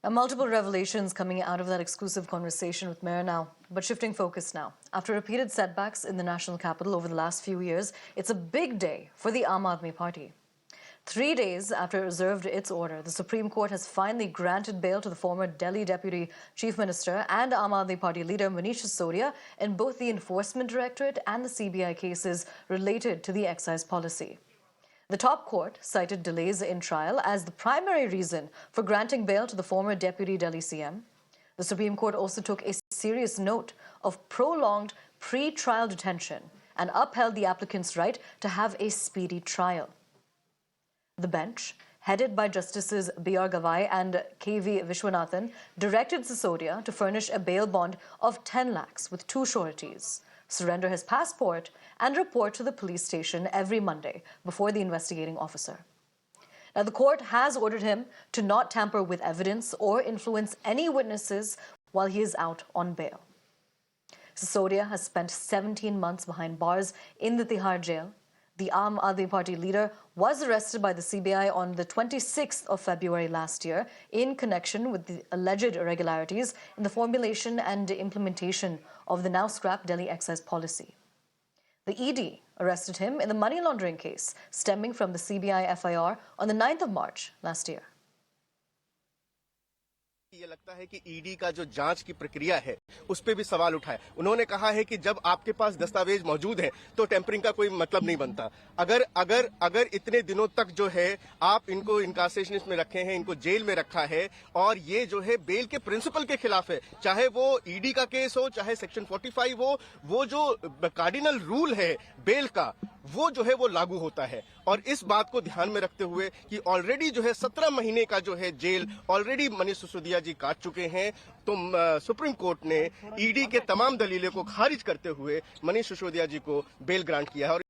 Multiple revelations coming out of that exclusive conversation with Mayor now. But shifting focus now. After repeated setbacks in the national capital over the last few years, it's a big day for the Aam Aadmi Party. 3 days after it reserved its order, the Supreme Court has finally granted bail to the former Delhi Deputy Chief Minister and Aam Aadmi Party leader Manish Sisodia in both the Enforcement Directorate and the CBI cases related to the excise policy. The top court cited delays in trial as the primary reason for granting bail to the former Deputy Delhi CM. The Supreme Court also took a serious note of prolonged pre-trial detention and upheld the applicant's right to have a speedy trial. The bench, headed by Justices B.R. Gavai and K.V. Vishwanathan, directed Sisodia to furnish a bail bond of 10 lakhs with 2 sureties, surrender his passport, and report to the police station every Monday before the investigating officer. Now, the court has ordered him to not tamper with evidence or influence any witnesses while he is out on bail. Sisodia has spent 17 months behind bars in the Tihar jail. The Aam Aadmi Party leader was arrested by the CBI on the 26th of February last year in connection with the alleged irregularities in the formulation and implementation of the now scrapped Delhi excise policy. The ED arrested him in the money laundering case stemming from the CBI FIR on the 9th of March last year. ये लगता है कि ED का जो जांच की प्रक्रिया है उस पे भी सवाल उठाए। उन्होंने कहा है कि जब आपके पास दस्तावेज मौजूद है तो टेम्परिंग का कोई मतलब नहीं बनता। अगर इतने दिनों तक जो है आप इनको इनकार्सेशन में रखे हैं, इनको जेल में रखा है और ये जो है बेल के प्रिंसिपल के खिलाफ है, चाहे वो ईडी का केस हो, चाहे सेक्शन 45 हो, वो जो कार्डिनल रूल है बेल का वो जो है वो लागू होता है। और इस बात को ध्यान में रखते हुए कि ऑलरेडी जो है 17 महीने का जो है जेल ऑलरेडी मनीष सिसोदिया जी काट चुके हैं, तो सुप्रीम कोर्ट ने ईडी के तमाम दलीलों को खारिज करते हुए मनीष सिसोदिया जी को बेल ग्रांट किया है। और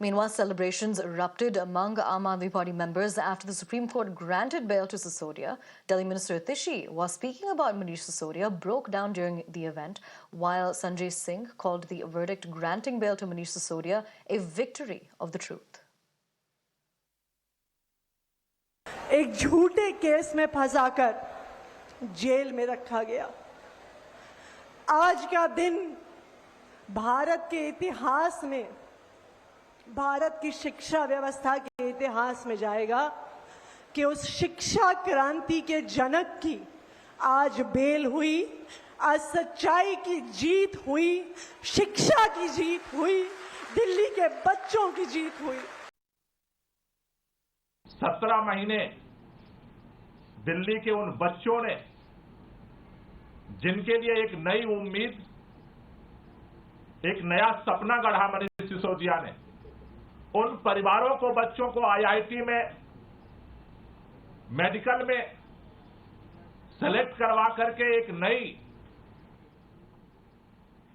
Meanwhile, celebrations erupted among Aam Aadmi Party members after the Supreme Court granted bail to Sisodia. Delhi Minister Atishi, while speaking about Manish Sisodia, broke down during the event, while Sanjay Singh called the verdict granting bail to Manish Sisodia a victory of the truth. एक झूठे case में फंसाकर jail में रखा गया। आज का दिन भारत के इतिहास में, भारत की शिक्षा व्यवस्था के इतिहास में जाएगा कि उस शिक्षा क्रांति के जनक की आज बेल हुई, आज सच्चाई की जीत हुई, शिक्षा की जीत हुई, दिल्ली के बच्चों की जीत हुई। 17 महीने दिल्ली के उन बच्चों ने, जिनके लिए एक नई उम्मीद, एक नया सपना गढ़ा मनीष सिसोदिया ने, उन परिवारों को, बच्चों को आईआईटी में, मेडिकल में सेलेक्ट करवा करके एक नई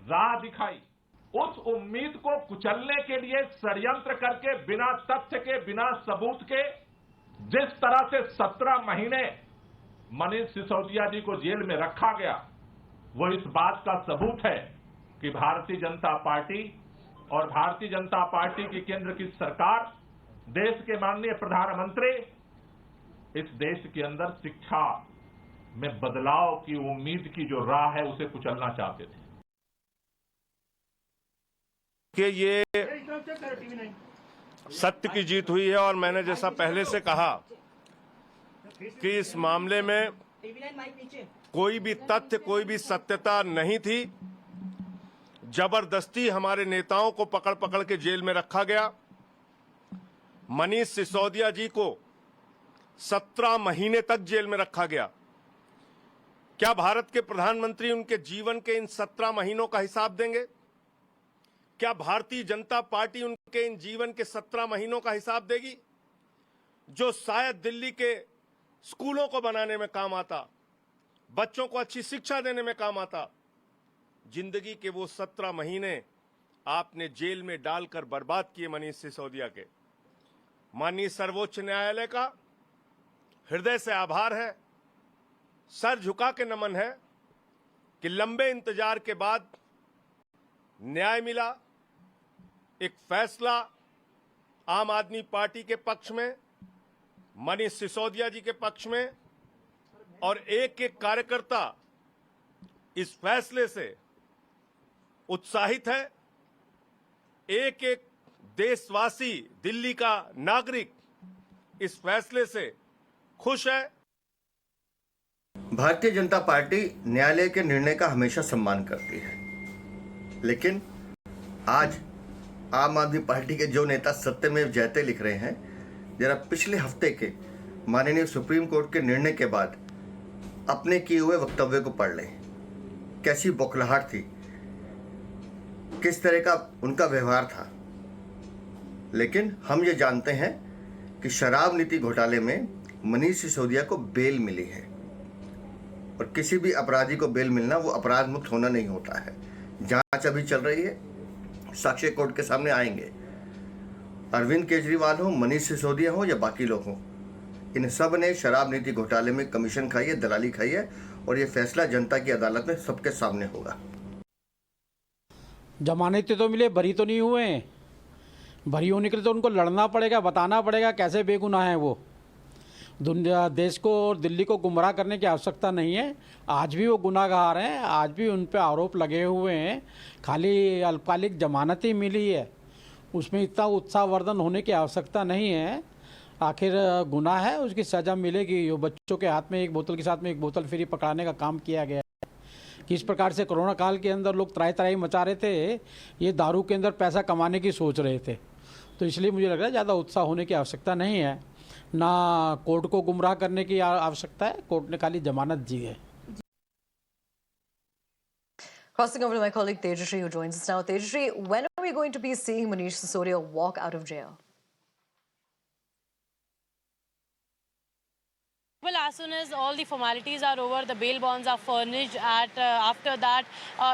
राह दिखाई। उस उम्मीद को कुचलने के लिए षड्यंत्र करके बिना तथ्य के, बिना सबूत के जिस तरह से 17 महीने मनीष सिसोदिया जी को जेल में रखा गया, वो इस बात का सबूत है कि भारतीय जनता पार्टी और भारतीय जनता पार्टी की केंद्र की सरकार, देश के माननीय प्रधानमंत्री इस देश के अंदर शिक्षा में बदलाव की उम्मीद की जो राह है उसे कुचलना चाहते थे। कि ये सत्य की जीत हुई है और मैंने जैसा पहले से कहा कि इस मामले में कोई भी तथ्य, कोई भी सत्यता नहीं थी। जबरदस्ती हमारे नेताओं को पकड़ पकड़ के जेल में रखा गया। मनीष सिसोदिया जी को 17 महीने तक जेल में रखा गया। क्या भारत के प्रधानमंत्री उनके जीवन के इन 17 महीनों का हिसाब देंगे? क्या भारतीय जनता पार्टी उनके इन जीवन के 17 महीनों का हिसाब देगी, जो शायद दिल्ली के स्कूलों को बनाने में काम आता, बच्चों को अच्छी शिक्षा देने में काम आता? जिंदगी के वो 17 महीने आपने जेल में डालकर बर्बाद किए मनीष सिसोदिया के। माननीय सर्वोच्च न्यायालय का हृदय से आभार है, सर झुका के नमन है कि लंबे इंतजार के बाद न्याय मिला, एक फैसला आम आदमी पार्टी के पक्ष में, मनीष सिसोदिया जी के पक्ष में और एक एक कार्यकर्ता इस फैसले से उत्साहित है। एक एक देशवासी, दिल्ली का नागरिक इस फैसले से खुश है। भारतीय जनता पार्टी न्यायालय के निर्णय का हमेशा सम्मान करती है, लेकिन आज आम आदमी पार्टी के जो नेता सत्यमेव जयते लिख रहे हैं, जरा पिछले हफ्ते के माननीय सुप्रीम कोर्ट के निर्णय के बाद अपने किए हुए वक्तव्य को पढ़ लें। कैसी बौखलाहट थी, किस तरह का उनका व्यवहार था। लेकिन हम ये जानते हैं कि शराब नीति घोटाले में मनीष सिसोदिया को बेल मिली है, और किसी भी अपराधी को बेल मिलना वो अपराध मुक्त होना नहीं होता है। जांच अभी चल रही है, साक्ष्य कोर्ट के सामने आएंगे। अरविंद केजरीवाल हो, मनीष सिसोदिया हो या बाकी लोग हों, इन सब ने शराब नीति घोटाले में कमीशन खाई है, दलाली खाई है, और ये फैसला जनता की अदालत में सबके सामने होगा। जमानतें तो मिले, बरी तो नहीं हुए हैं। बरी होने के लिए तो उनको लड़ना पड़ेगा, बताना पड़ेगा कैसे बेगुनाह हैं वो। दुनिया, देश को और दिल्ली को गुमराह करने की आवश्यकता नहीं है। आज भी वो गुनाहगार हैं, आज भी उन पर आरोप लगे हुए हैं। खाली अल्पकालिक जमानत ही मिली है, उसमें इतना उत्साहवर्धन होने की आवश्यकता नहीं है। आखिर गुनाह है, उसकी सज़ा मिलेगी। वो बच्चों के हाथ में एक बोतल के साथ में एक बोतल फ्री पकड़ाने का काम किया गया है। किस प्रकार से कोरोना काल के अंदर लोग त्राही त्राही मचा रहे थे, ये दारू के अंदर पैसा कमाने की सोच रहे थे। तो इसलिए मुझे लग रहा है ज़्यादा उत्साह होने की आवश्यकता नहीं है, ना कोर्ट को गुमराह करने की आवश्यकता है। कोर्ट ने खाली जमानत दी है। Crossing over to my colleague Tejashree, who joins us now. Tejashree, when are we going to be seeing Manish Sisodia walk out of jail? Well, as soon as all the formalities are over, the bail bonds are furnished. After that,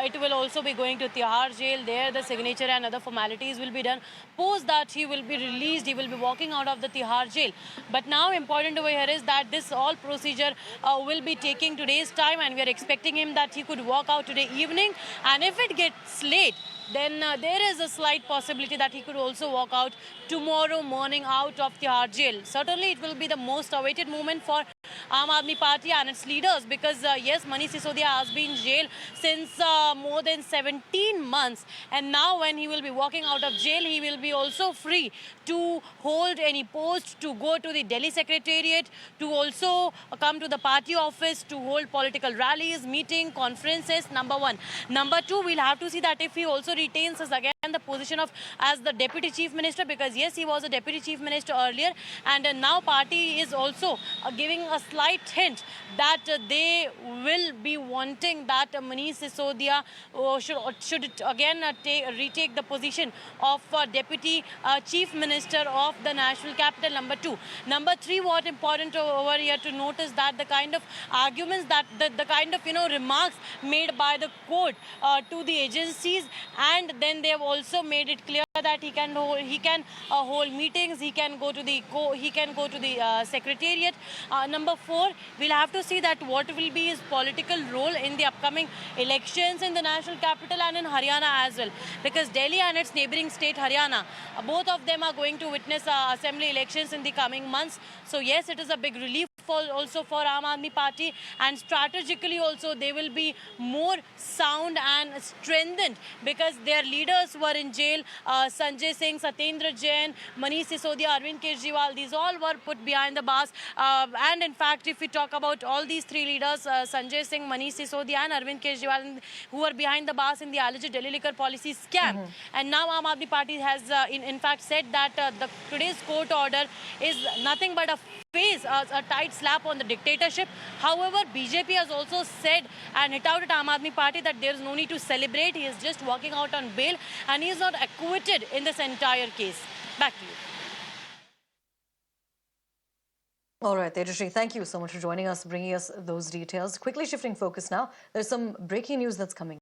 it will also be going to Tihar jail. There, the signature and other formalities will be done. Post that, he will be released. He will be walking out of the Tihar jail. But now, important over here is that this all procedure will be taking today's time, and we are expecting him that he could walk out today evening. And if it gets late, then there is a slight possibility that he could also walk out tomorrow morning out of Tihar jail. Certainly, it will be the most awaited moment for Aam Aadmi Party and its leaders, because yes, Manish Sisodia has been in jail since more than 17 months, and now when he will be walking out of jail, he will be also free to hold any post, to go to the Delhi Secretariat, to also come to the party office, to hold political rallies, meeting, conferences, number one. Number two, we'll have to see that if he also retains again the position of as the Deputy Chief Minister, because yes, he was a Deputy Chief Minister earlier, and now party is also giving a slight hint that they will be wanting that Manish Sisodia should again retake the position of Deputy Chief Minister of the national capital. Number two. Number three, what important over here to notice that the kind of arguments that the kind of remarks made by the court to the agencies, and then they have also made it clear that he can hold meetings, he can go to the secretariat. Number four, we'll have to see that what will be his political role in the upcoming elections in the national capital and in Haryana as well, because Delhi and its neighboring state Haryana, both of them are going to witness assembly elections in the coming months. So yes, it is a big relief also for Aam Aadmi Party, and strategically also they will be more sound and strengthened, because their leaders were in jail, Sanjay Singh, Satyendra Jain, Manish Sisodia, Arvind Kejriwal, these all were put behind the bars, and in fact if we talk about all these three leaders, Sanjay Singh, Manish Sisodia and Arvind Kejriwal, who were behind the bars in the alleged Delhi liquor policy scam, and now Aam Aadmi Party has in fact said that today's court order is nothing but a tight slap on the dictatorship. However, BJP has also said and hit out at Aam Aadmi Party that there is no need to celebrate. He is just walking out on bail, and he is not acquitted in this entire case. Back to you. All right, Tejashree, thank you so much for joining us, bringing us those details. Quickly shifting focus now, there's some breaking news that's coming.